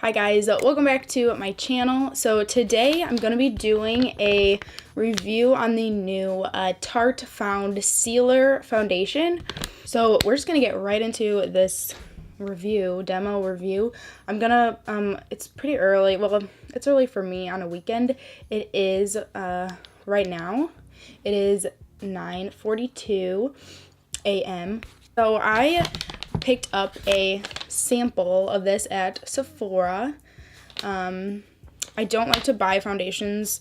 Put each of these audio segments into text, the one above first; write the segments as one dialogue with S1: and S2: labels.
S1: Hi guys, welcome back to my channel. So today I'm going to be doing a review on the new Tarte Foundcealer foundation. So we're just going to get right into this demo review. I'm gonna, it's pretty early, well, it's early for me on a weekend. It is, right now, it is 9:42 a.m. So I picked up a sample of this at Sephora. I don't like to buy foundations.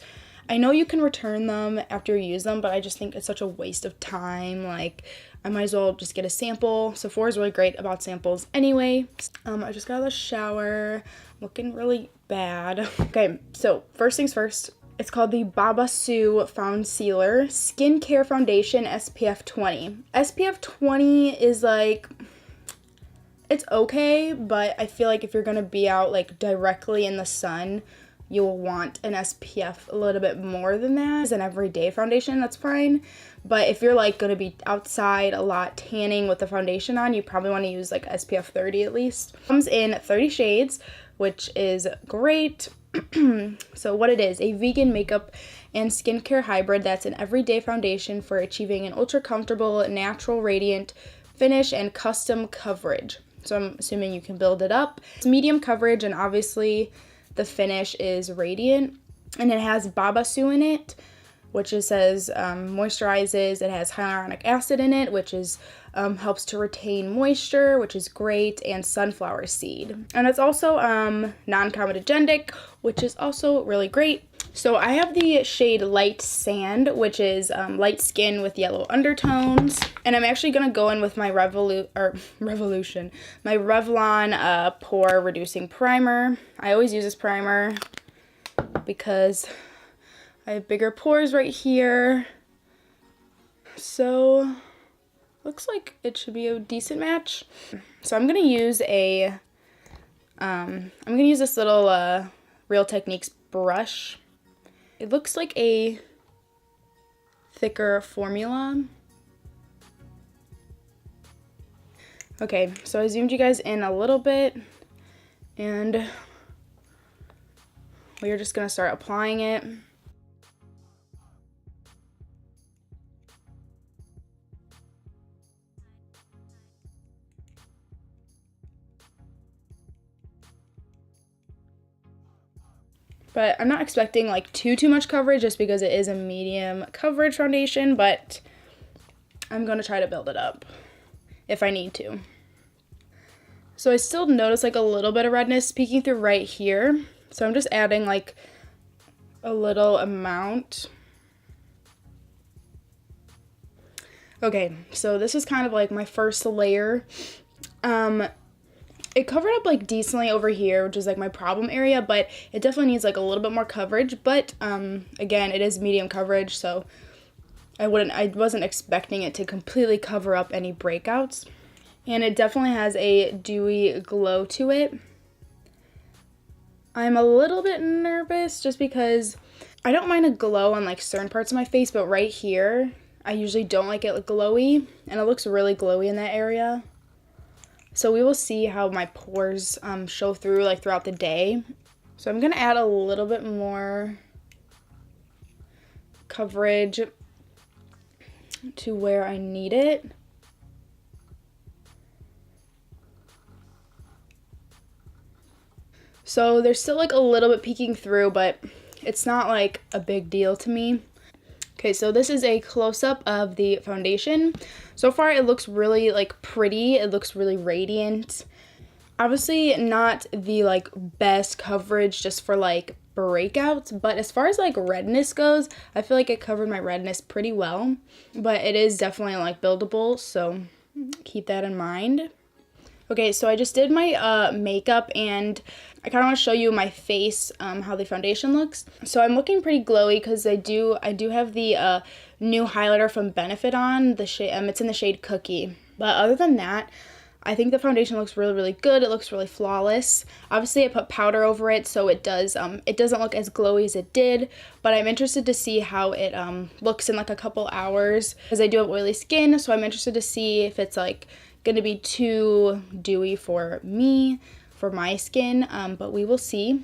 S1: I know you can return them after you use them, but I just think it's such a waste of time. Like, I might as well just get a sample. Sephora's really great about samples anyway. I just got out of the shower, looking really bad. Okay, so first things first. It's called the Babassu Foundcealer Skincare Foundation SPF 20. SPF 20 is like, it's okay, but I feel like if you're gonna be out like directly in the sun, you'll want an SPF a little bit more than that. As an everyday foundation, that's fine. But if you're like gonna be outside a lot tanning with the foundation on, you probably wanna use like SPF 30 at least. It comes in 30 shades, which is great. So what it is, a vegan makeup and skincare hybrid that's an everyday foundation for achieving an ultra comfortable, natural, radiant finish and custom coverage. So I'm assuming you can build it up. It's medium coverage, and obviously the finish is radiant, and it has Babassu in it, which it says moisturizes. It has hyaluronic acid in it, which is helps to retain moisture, which is great, and sunflower seed. And it's also non-comedogenic, which is also really great. So I have the shade Light Sand, which is light skin with yellow undertones. And I'm actually going to go in with my Revlon Pore Reducing Primer. I always use this primer because I have bigger pores right here. So looks like it should be a decent match. So I'm going to use this little Real Techniques brush. It looks like a thicker formula. Okay, so I zoomed you guys in a little bit, and we're just gonna start applying it. But I'm not expecting like too much coverage just because it is a medium coverage foundation, but I'm gonna try to build it up if I need to. So I still notice like a little bit of redness peeking through right here. So I'm just adding like a little amount. Okay, so this is kind of like my first layer. It covered up like decently over here, which is like my problem area, but it definitely needs like a little bit more coverage. But again, it is medium coverage, so I wasn't expecting it to completely cover up any breakouts. And it definitely has a dewy glow to it. I'm a little bit nervous just because I don't mind a glow on like certain parts of my face, but right here, I usually don't like it glowy, and it looks really glowy in that area. So we will see how my pores show through like throughout the day. So I'm gonna add a little bit more coverage to where I need it. So there's still like a little bit peeking through, but it's not like a big deal to me. Okay, so this is a close-up of the foundation. So far, it looks really, like, pretty. It looks really radiant. Obviously, not the, like, best coverage just for, like, breakouts. But as far as, like, redness goes, I feel like it covered my redness pretty well. But it is definitely, like, buildable, so keep that in mind. Okay, so I just did my makeup, and I kind of want to show you my face, how the foundation looks. So I'm looking pretty glowy because I do have the new highlighter from Benefit on. The shade, it's in the shade Cookie. But other than that, I think the foundation looks really, really good. It looks really flawless. Obviously, I put powder over it, so it doesn't look as glowy as it did. But I'm interested to see how it looks in like a couple hours because I do have oily skin. So I'm interested to see if it's like going to be too dewy for me, for my skin, but we will see.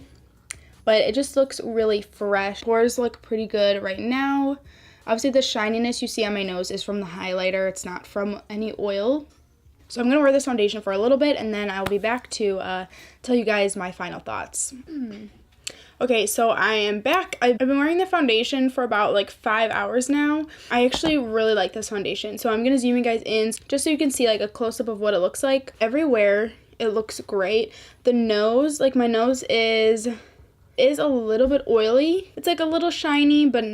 S1: But it just looks really fresh. Pores look pretty good right now. Obviously the shininess you see on my nose is from the highlighter. It's not from any oil. So I'm going to wear this foundation for a little bit, and then I'll be back to tell you guys my final thoughts. Okay, so I am back. I've been wearing the foundation for about like 5 hours now. I actually really like this foundation. So I'm going to zoom you guys in just so you can see like a close-up of what it looks like. Everywhere it looks great. The nose, like my nose is a little bit oily. It's like a little shiny, but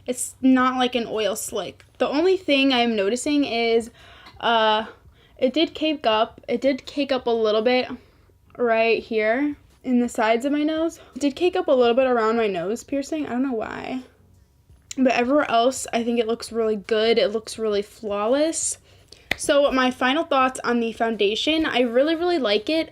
S1: it's not like an oil slick. The only thing I'm noticing is it did cake up a little bit right here in the sides of my nose. It did cake up a little bit around my nose piercing. I don't know why. But everywhere else, I think it looks really good. It looks really flawless. So my final thoughts on the foundation, I really, really like it.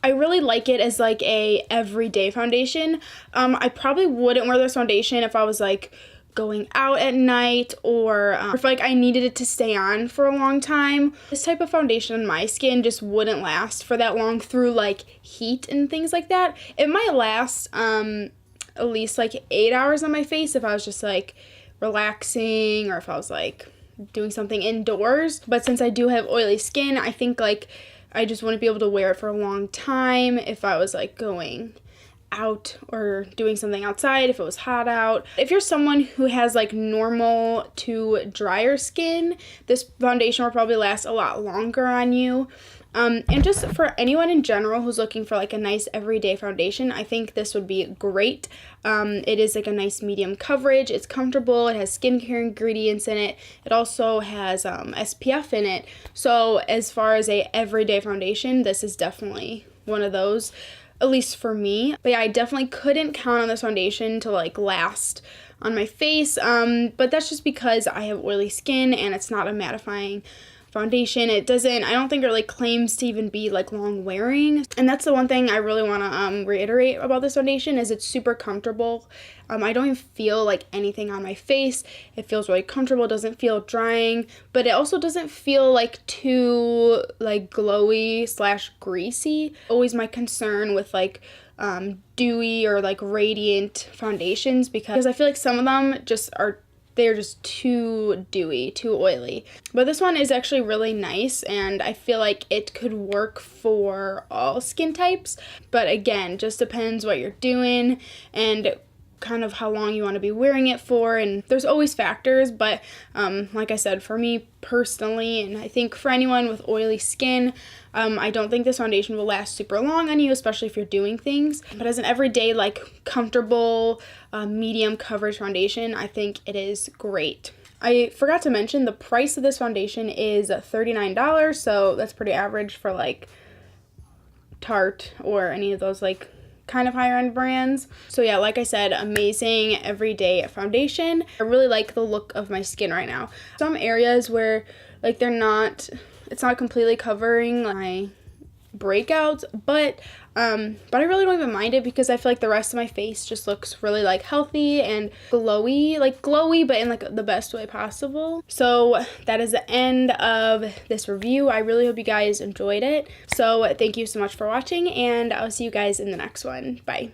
S1: I really like it as like a everyday foundation. I probably wouldn't wear this foundation if I was like going out at night or if like I needed it to stay on for a long time. This type of foundation on my skin just wouldn't last for that long through like heat and things like that. It might last at least like 8 hours on my face if I was just like relaxing or if I was like doing something indoors. But since I do have oily skin, I think like I just wouldn't be able to wear it for a long time if I was like going out or doing something outside, if it was hot out. If you're someone who has like normal to drier skin, this foundation will probably last a lot longer on you. And just for anyone in general who's looking for like a nice everyday foundation, I think this would be great. It is like a nice medium coverage. It's comfortable. It has skincare ingredients in it. It also has SPF in it. So as far as a everyday foundation, this is definitely one of those, at least for me. But yeah, I definitely couldn't count on this foundation to like last on my face. But that's just because I have oily skin and it's not a mattifying foundation. I don't think it really claims to even be like long wearing. And that's the one thing I really want to reiterate about this foundation is it's super comfortable. I don't even feel like anything on my face. It feels really comfortable. It doesn't feel drying, but it also doesn't feel like too like glowy / greasy. Always my concern with like dewy or like radiant foundations because I feel like some of them they're just too dewy, too oily. But this one is actually really nice, and I feel like it could work for all skin types. But again, just depends what you're doing and kind of how long you want to be wearing it for, and there's always factors, but like I said, for me personally, and I think for anyone with oily skin, I don't think this foundation will last super long on you, especially if you're doing things. But as an everyday, like, comfortable, medium coverage foundation, I think it is great. I forgot to mention the price of this foundation is $39, so that's pretty average for like Tarte or any of those like kind of higher end brands. So yeah, like I said, amazing everyday foundation. I really like the look of my skin right now. Some areas where like it's not completely covering my breakouts, but I really don't even mind it because I feel like the rest of my face just looks really like healthy and glowy, but in like the best way possible. So that is the end of this review. I really hope you guys enjoyed it. So thank you so much for watching, and I'll see you guys in the next one. Bye.